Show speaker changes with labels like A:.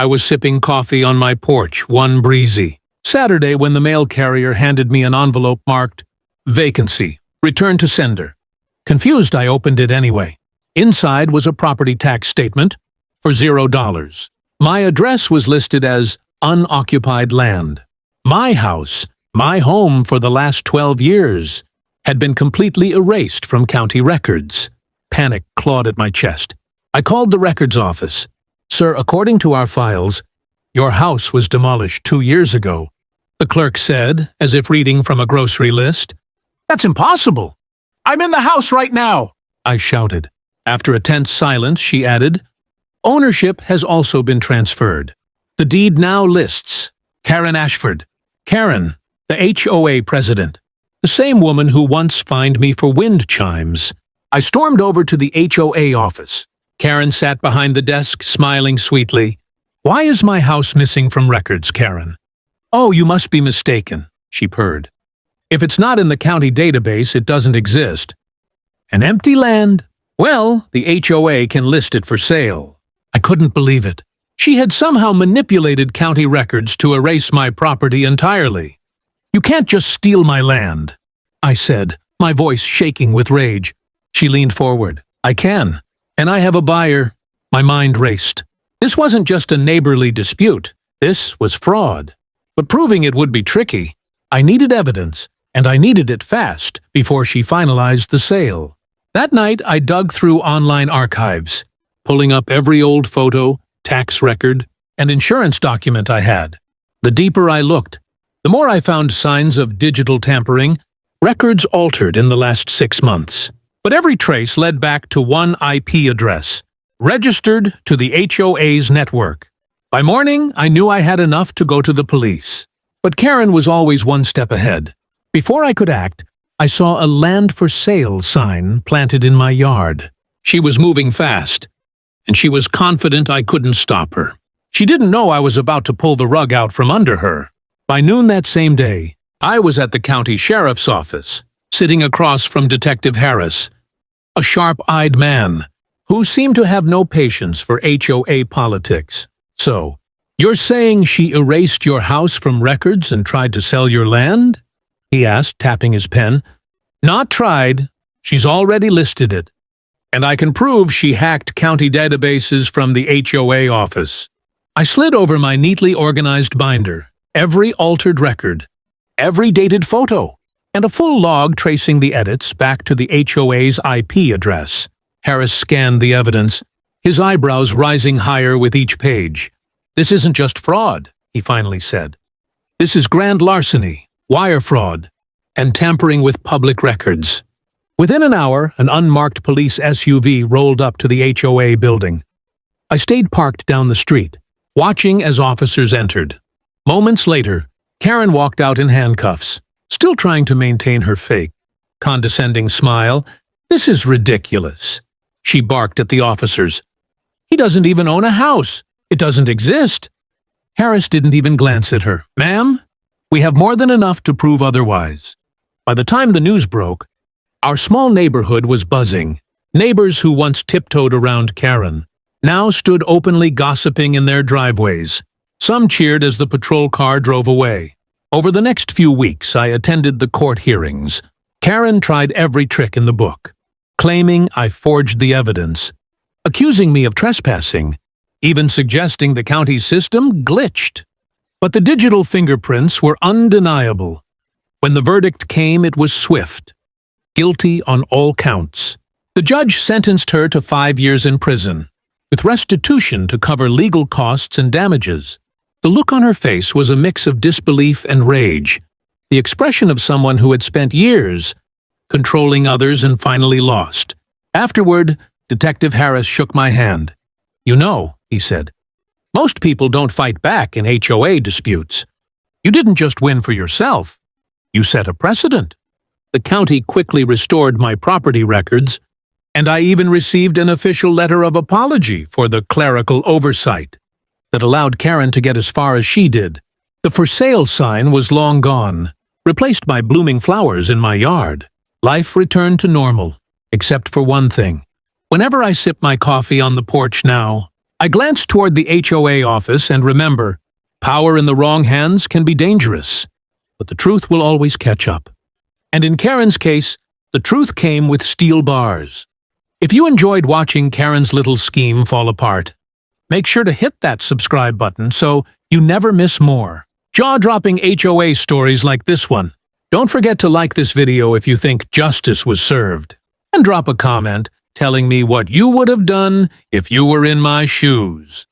A: I was sipping coffee on my porch one breezy Saturday when the mail carrier handed me an envelope marked vacancy, return to sender. Confused, I opened it anyway. Inside was a property tax statement for $0. My address was listed as unoccupied land. My house, my home for the last 12 years, had been completely erased from county records. Panic clawed at my chest. I called the records office. Sir, according to our files, your house was demolished 2 years ago. The clerk said, as if reading from a grocery list. That's impossible. I'm in the house right now, I shouted. After a tense silence, she added, ownership has also been transferred. The deed now lists Karen Ashford. Karen, the HOA president. The same woman who once fined me for wind chimes. I stormed over to the HOA office. Karen sat behind the desk, smiling sweetly. Why is my house missing from records, Karen? Oh, you must be mistaken, she purred. If it's not in the county database, it doesn't exist. An empty land? Well, the HOA can list it for sale. I couldn't believe it. She had somehow manipulated county records to erase my property entirely. You can't just steal my land, I said, my voice shaking with rage. She leaned forward. I can, and I have a buyer. My mind raced. This wasn't just a neighborly dispute. This was fraud. But proving it would be tricky. I needed evidence, and I needed it fast before she finalized the sale. That night, I dug through online archives, pulling up every old photo, tax record, and insurance document I had. The deeper I looked, the more I found signs of digital tampering, records altered in the last 6 months. But every trace led back to one IP address, registered to the HOA's network. By morning, I knew I had enough to go to the police. But Karen was always one step ahead. Before I could act, I saw a land for sale sign planted in my yard. She was moving fast, and she was confident I couldn't stop her. She didn't know I was about to pull the rug out from under her. By noon that same day, I was at the county sheriff's office, sitting across from Detective Harris, a sharp-eyed man who seemed to have no patience for HOA politics. So, you're saying she erased your house from records and tried to sell your land? He asked, tapping his pen. Not tried. She's already listed it. And I can prove she hacked county databases from the HOA office. I slid over my neatly organized binder, every altered record, every dated photo, and a full log tracing the edits back to the HOA's IP address. Harris scanned the evidence, his eyebrows rising higher with each page. This isn't just fraud, he finally said. This is grand larceny, wire fraud, and tampering with public records. Within an hour, an unmarked police SUV rolled up to the HOA building. I stayed parked down the street, watching as officers entered. Moments later, Karen walked out in handcuffs, still trying to maintain her fake, condescending smile. This is ridiculous, she barked at the officers. He doesn't even own a house. It doesn't exist. Harris didn't even glance at her. Ma'am, we have more than enough to prove otherwise. By the time the news broke, our small neighborhood was buzzing. Neighbors who once tiptoed around Karen now stood openly gossiping in their driveways. Some cheered as the patrol car drove away. Over the next few weeks, I attended the court hearings. Karen tried every trick in the book, claiming I forged the evidence, accusing me of trespassing, even suggesting the county's system glitched. But the digital fingerprints were undeniable. When the verdict came, it was swift. Guilty on all counts. The judge sentenced her to 5 years in prison, with restitution to cover legal costs and damages. The look on her face was a mix of disbelief and rage, the expression of someone who had spent years controlling others and finally lost. Afterward, Detective Harris shook my hand. You know, he said, most people don't fight back in HOA disputes. You didn't just win for yourself. You set a precedent. The county quickly restored my property records, and I even received an official letter of apology for the clerical oversight that allowed Karen to get as far as she did. The for sale sign was long gone, replaced by blooming flowers in my yard. Life returned to normal, except for one thing. Whenever I sip my coffee on the porch now, I glanced toward the HOA office and remember, power in the wrong hands can be dangerous, but the truth will always catch up. And in Karen's case, the truth came with steel bars. If you enjoyed watching Karen's little scheme fall apart, make sure to hit that subscribe button so you never miss more jaw-dropping HOA stories like this one. Don't forget to like this video if you think justice was served, and drop a comment telling me what you would have done if you were in my shoes.